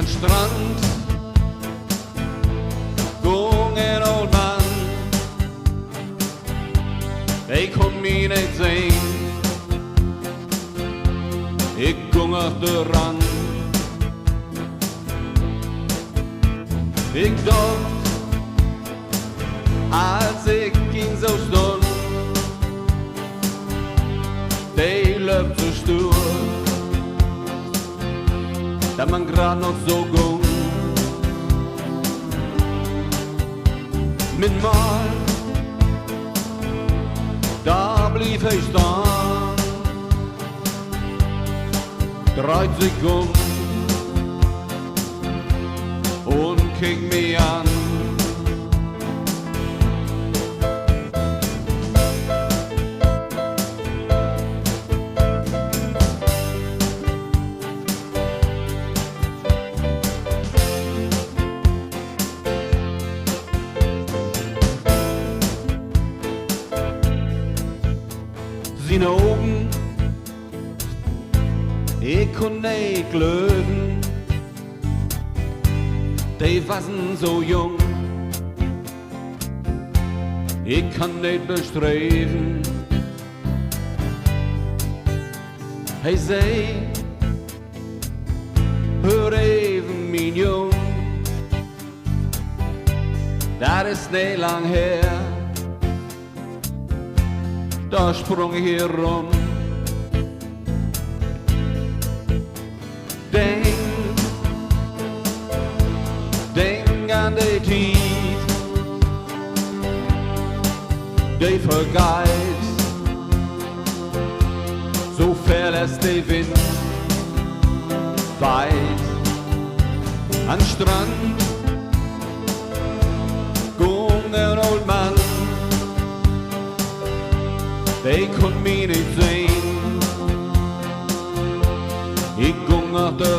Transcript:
An Strand, gung en oud man. Ik kon me niet zien. Ik gung achteraan. Ik dacht, als ik ihn zo stond, die loopt zo stoer, dat man grad nog zo ging. Mit mal, da blieb hij staan, draait sich und kijkt mich an. Zijn ogen, ik kon niet geloven, die waren so jung, ik kan niet bestreven. Hij zei, hör even mijn jong, dat is niet lang her. Da sprung ich hier rum. Denk an die Tiet, die vergeht, so verlässt die Wind weit. An Strand, gung ein old Mann. Ik kon me niet zien. Ik ging achter